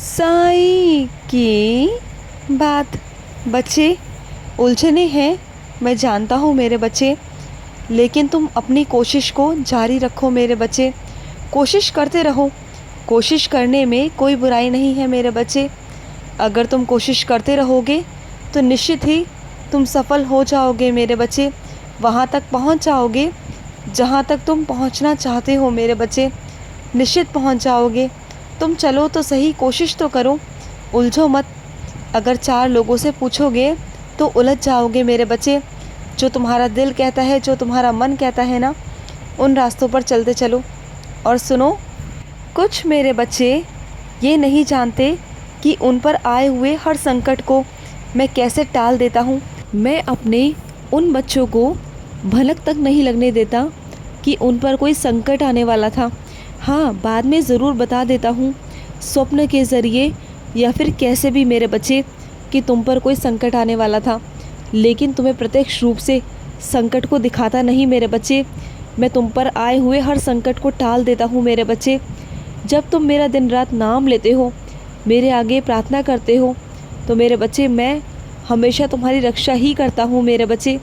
साईं की बात। बच्चे उलझने हैं, मैं जानता हूँ मेरे बच्चे, लेकिन तुम अपनी कोशिश को जारी रखो मेरे बच्चे। कोशिश करते रहो, कोशिश करने में कोई बुराई नहीं है मेरे बच्चे। अगर तुम कोशिश करते रहोगे तो निश्चित ही तुम सफल हो जाओगे मेरे बच्चे। वहाँ तक पहुँच जाओगे जहाँ तक तुम पहुँचना चाहते हो मेरे बच्चे, निश्चित पहुँच जाओगे। तुम चलो तो सही, कोशिश तो करो, उलझो मत। अगर 4 लोगों से पूछोगे तो उलझ जाओगे मेरे बच्चे। जो तुम्हारा दिल कहता है, जो तुम्हारा मन कहता है ना, उन रास्तों पर चलते चलो। और सुनो, कुछ मेरे बच्चे ये नहीं जानते कि उन पर आए हुए हर संकट को मैं कैसे टाल देता हूँ। मैं अपने उन बच्चों को भनक तक नहीं लगने देता कि उन पर कोई संकट आने वाला था। हाँ, बाद में ज़रूर बता देता हूँ, स्वप्न के ज़रिए या फिर कैसे भी मेरे बच्चे, कि तुम पर कोई संकट आने वाला था। लेकिन तुम्हें प्रत्यक्ष रूप से संकट को दिखाता नहीं मेरे बच्चे। मैं तुम पर आए हुए हर संकट को टाल देता हूँ मेरे बच्चे। जब तुम मेरा दिन रात नाम लेते हो, मेरे आगे प्रार्थना करते हो, तो मेरे बच्चे मैं हमेशा तुम्हारी रक्षा ही करता हूँ मेरे बच्चे।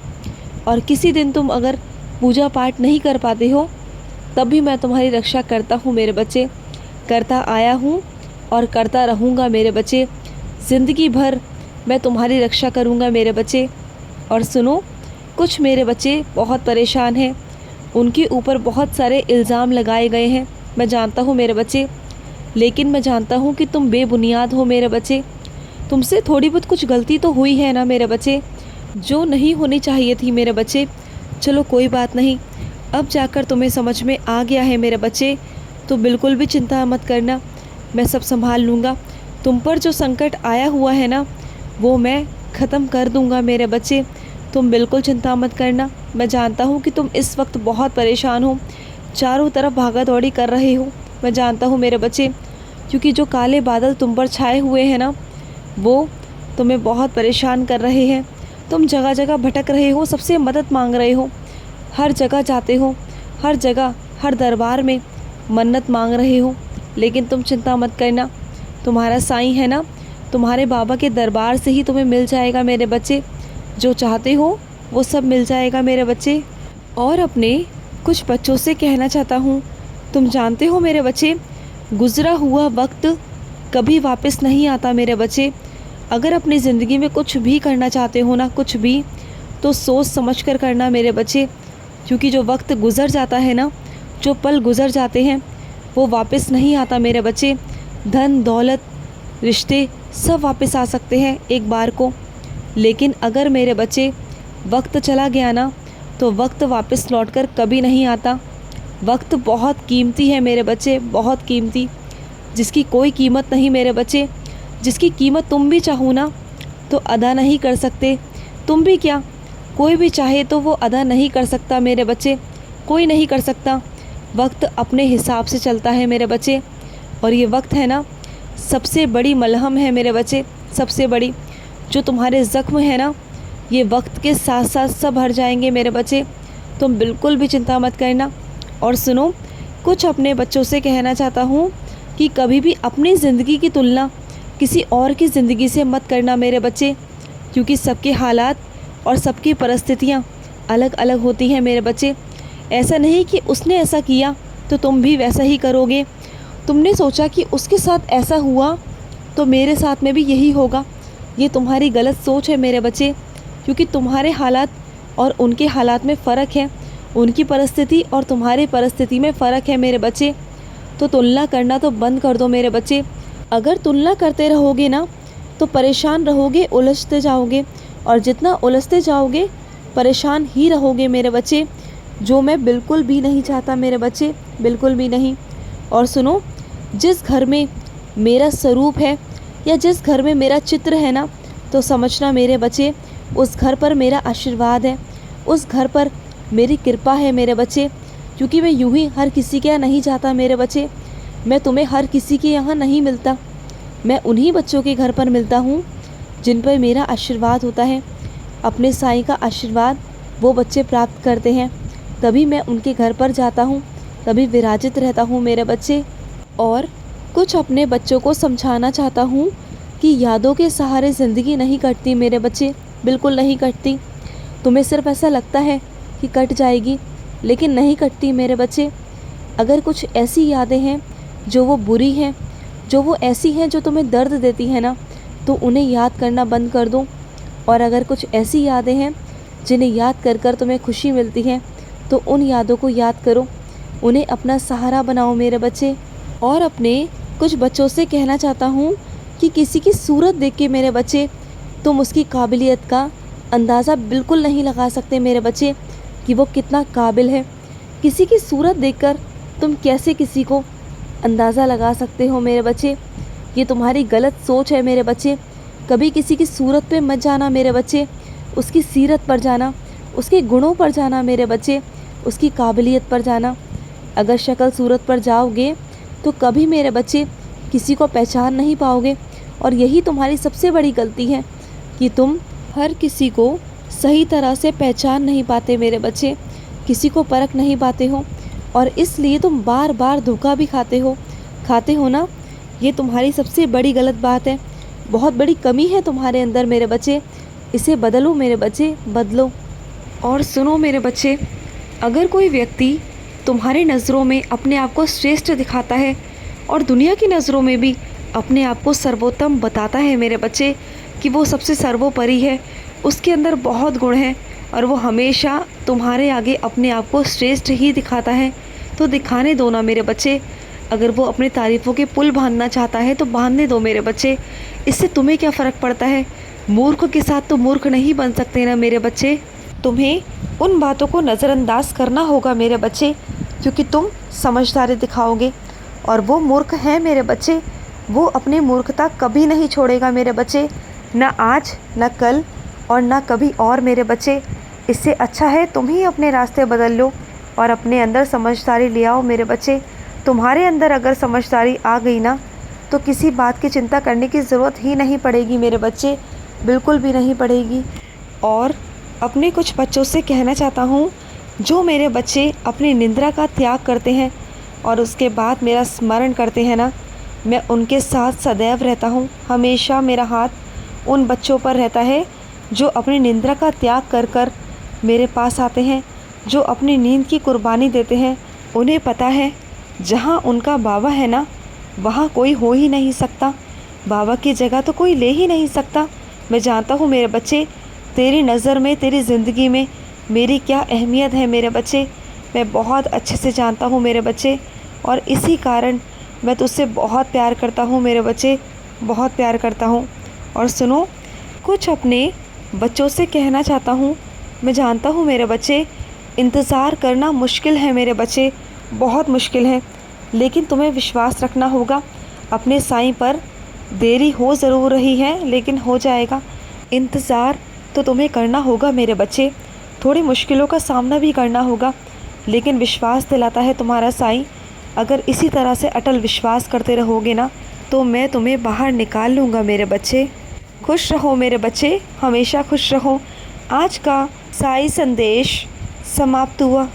और किसी दिन तुम अगर पूजा पाठ नहीं कर पाते हो, तब भी मैं तुम्हारी रक्षा करता हूँ मेरे बच्चे। करता आया हूँ और करता रहूँगा मेरे बच्चे। ज़िंदगी भर मैं तुम्हारी रक्षा करूँगा मेरे बच्चे। और सुनो, कुछ मेरे बच्चे बहुत परेशान हैं, उनके ऊपर बहुत सारे इल्ज़ाम लगाए गए हैं। मैं जानता हूँ मेरे बच्चे, लेकिन मैं जानता हूँ कि तुम बेबुनियाद हो मेरे बच्चे। तुमसे थोड़ी बहुत कुछ गलती तो हुई है ना मेरे बच्चे, जो नहीं होनी चाहिए थी मेरे बच्चे। चलो कोई बात नहीं, अब जाकर तुम्हें समझ में आ गया है मेरे बच्चे, तो बिल्कुल भी चिंता मत करना, मैं सब संभाल लूँगा। तुम पर जो संकट आया हुआ है ना, वो मैं ख़त्म कर दूँगा मेरे बच्चे। तुम बिल्कुल चिंता मत करना। मैं जानता हूँ कि तुम इस वक्त बहुत परेशान हो, चारों तरफ भागा दौड़ी कर रहे हो। मैं जानता हूँ मेरे बच्चे, क्योंकि जो काले बादल तुम पर छाए हुए हैं ना, वो तुम्हें बहुत परेशान कर रहे हैं। तुम जगह जगह भटक रहे हो, सबसे मदद मांग रहे हो, हर जगह जाते हो, हर जगह हर दरबार में मन्नत मांग रहे हो। लेकिन तुम चिंता मत करना, तुम्हारा साईं है ना, तुम्हारे बाबा के दरबार से ही तुम्हें मिल जाएगा मेरे बच्चे। जो चाहते हो वो सब मिल जाएगा मेरे बच्चे। और अपने कुछ बच्चों से कहना चाहता हूँ, तुम जानते हो मेरे बच्चे, गुज़रा हुआ वक्त कभी वापस नहीं आता मेरे बच्चे। अगर अपनी ज़िंदगी में कुछ भी करना चाहते हो ना, कुछ भी, तो सोच समझ कर करना मेरे बच्चे। क्योंकि जो वक्त गुज़र जाता है ना, जो पल गुज़र जाते हैं, वो वापस नहीं आता मेरे बच्चे। धन दौलत रिश्ते सब वापस आ सकते हैं एक बार को, लेकिन अगर मेरे बच्चे वक्त चला गया ना, तो वक्त वापस लौटकर कभी नहीं आता। वक्त बहुत कीमती है मेरे बच्चे, बहुत कीमती, जिसकी कोई कीमत नहीं मेरे बच्चे। जिसकी कीमत तुम भी चाहो ना तो अदा नहीं कर सकते। तुम भी क्या, कोई भी चाहे तो वो अदा नहीं कर सकता मेरे बच्चे, कोई नहीं कर सकता। वक्त अपने हिसाब से चलता है मेरे बच्चे। और ये वक्त है ना, सबसे बड़ी मलहम है मेरे बच्चे, सबसे बड़ी। जो तुम्हारे ज़ख्म है ना, ये वक्त के साथ साथ सब हट जाएंगे मेरे बच्चे। तुम बिल्कुल भी चिंता मत करना। और सुनो, कुछ अपने बच्चों से कहना चाहता हूँ कि कभी भी अपनी ज़िंदगी की तुलना किसी और की ज़िंदगी से मत करना मेरे बच्चे। क्योंकि सबके हालात और सबकी परिस्थितियाँ अलग अलग होती हैं मेरे बच्चे। ऐसा नहीं कि उसने ऐसा किया तो तुम भी वैसा ही करोगे। तुमने सोचा कि उसके साथ ऐसा हुआ तो मेरे साथ में भी यही होगा, ये तुम्हारी गलत सोच है मेरे बच्चे। क्योंकि तुम्हारे हालात और उनके हालात में फ़र्क है, उनकी परिस्थिति और तुम्हारी परिस्थिति में फ़र्क है मेरे बच्चे। तो तुलना करना तो बंद कर दो मेरे बच्चे। अगर तुलना करते रहोगे ना, तो परेशान रहोगे, उलझते जाओगे, और जितना उलझते जाओगे परेशान ही रहोगे मेरे बच्चे, जो मैं बिल्कुल भी नहीं चाहता मेरे बच्चे, बिल्कुल भी नहीं। और सुनो, जिस घर में मेरा स्वरूप है या जिस घर में मेरा चित्र है ना, तो समझना मेरे बच्चे, उस घर पर मेरा आशीर्वाद है, उस घर पर मेरी कृपा है मेरे बच्चे। क्योंकि मैं यूं ही हर किसी के यहाँ नहीं जाता मेरे बच्चे, मैं तुम्हें हर किसी के यहाँ नहीं मिलता। मैं उन्हीं बच्चों के घर पर मिलता हूँ जिन पर मेरा आशीर्वाद होता है। अपने साईं का आशीर्वाद वो बच्चे प्राप्त करते हैं, तभी मैं उनके घर पर जाता हूँ, तभी विराजित रहता हूँ मेरे बच्चे। और कुछ अपने बच्चों को समझाना चाहता हूँ कि यादों के सहारे ज़िंदगी नहीं कटती मेरे बच्चे, बिल्कुल नहीं कटती। तुम्हें सिर्फ ऐसा लगता है कि कट जाएगी, लेकिन नहीं कटती मेरे बच्चे। अगर कुछ ऐसी यादें हैं जो वो बुरी हैं, जो वो ऐसी हैं जो तुम्हें दर्द देती है ना, तो उन्हें याद करना बंद कर दो। और अगर कुछ ऐसी यादें हैं जिन्हें याद कर कर तुम्हें खुशी मिलती है, तो उन यादों को याद करो, उन्हें अपना सहारा बनाओ मेरे बच्चे। और अपने कुछ बच्चों से कहना चाहता हूँ कि किसी की सूरत देख के मेरे बच्चे तुम उसकी काबिलियत का अंदाज़ा बिल्कुल नहीं लगा सकते मेरे बच्चे कि वो कितना काबिल है। किसी की सूरत देखकर तुम कैसे किसी को अंदाज़ा लगा सकते हो मेरे बच्चे? ये तुम्हारी गलत सोच है मेरे बच्चे। कभी किसी की सूरत पे मत जाना मेरे बच्चे, उसकी सीरत पर जाना, उसके गुणों पर जाना मेरे बच्चे, उसकी काबिलियत पर जाना। अगर शक्ल सूरत पर जाओगे तो कभी मेरे बच्चे किसी को पहचान नहीं पाओगे। और यही तुम्हारी सबसे बड़ी गलती है कि तुम हर किसी को सही तरह से पहचान नहीं पाते मेरे बच्चे, किसी को परख नहीं पाते हो, और इसलिए तुम बार बार धोखा भी खाते हो ना। ये तुम्हारी सबसे बड़ी गलत बात है, बहुत बड़ी कमी है तुम्हारे अंदर मेरे बच्चे। इसे बदलो मेरे बच्चे, बदलो। और सुनो मेरे बच्चे, अगर कोई व्यक्ति तुम्हारी नज़रों में अपने आप को श्रेष्ठ दिखाता है और दुनिया की नज़रों में भी अपने आप को सर्वोत्तम बताता है मेरे बच्चे कि वो सबसे सर्वोपरि है, उसके अंदर बहुत गुण हैं और वो हमेशा तुम्हारे आगे अपने आप को श्रेष्ठ ही दिखाता है, तो दिखाने दो ना मेरे बच्चे। अगर वो अपनी तारीफ़ों के पुल बांधना चाहता है तो बांधने दो मेरे बच्चे, इससे तुम्हें क्या फ़र्क पड़ता है। मूर्ख के साथ तो मूर्ख नहीं बन सकते ना मेरे बच्चे। तुम्हें उन बातों को नज़रअंदाज करना होगा मेरे बच्चे, क्योंकि तुम समझदारी दिखाओगे और वो मूर्ख है मेरे बच्चे। वो अपनी मूर्खता कभी नहीं छोड़ेगा मेरे बच्चे, ना आज, ना कल और ना कभी और मेरे बच्चे। इससे अच्छा है तुम ही अपने रास्ते बदल लो और अपने अंदर समझदारी ले आओ मेरे बच्चे। तुम्हारे अंदर अगर समझदारी आ गई ना, तो किसी बात की चिंता करने की ज़रूरत ही नहीं पड़ेगी मेरे बच्चे, बिल्कुल भी नहीं पड़ेगी। और अपने कुछ बच्चों से कहना चाहता हूँ, जो मेरे बच्चे अपनी निंद्रा का त्याग करते हैं और उसके बाद मेरा स्मरण करते हैं ना, मैं उनके साथ सदैव रहता हूँ। हमेशा मेरा हाथ उन बच्चों पर रहता है जो अपनी निंद्रा का त्याग कर कर मेरे पास आते हैं, जो अपनी नींद की कुर्बानी देते हैं। उन्हें पता है जहाँ उनका बाबा है ना, वहाँ कोई हो ही नहीं सकता, बाबा की जगह तो कोई ले ही नहीं सकता। मैं जानता हूँ मेरे बच्चे, तेरी नज़र में, तेरी ज़िंदगी में मेरी क्या अहमियत है मेरे बच्चे, मैं बहुत अच्छे से जानता हूँ मेरे बच्चे। और इसी कारण मैं तुझसे बहुत प्यार करता हूँ मेरे बच्चे, बहुत प्यार करता हूँ। और सुनो, कुछ अपने बच्चों से कहना चाहता हूँ। मैं जानता हूँ मेरे बच्चे, इंतज़ार करना मुश्किल है मेरे बच्चे, बहुत मुश्किल है, लेकिन तुम्हें विश्वास रखना होगा अपने साईं पर। देरी हो ज़रूर रही है, लेकिन हो जाएगा। इंतज़ार तो तुम्हें करना होगा मेरे बच्चे, थोड़ी मुश्किलों का सामना भी करना होगा, लेकिन विश्वास दिलाता है तुम्हारा साईं। अगर इसी तरह से अटल विश्वास करते रहोगे ना, तो मैं तुम्हें बाहर निकाल लूँगा मेरे बच्चे। खुश रहो मेरे बच्चे, हमेशा खुश रहो। आज का साईं संदेश समाप्त हुआ।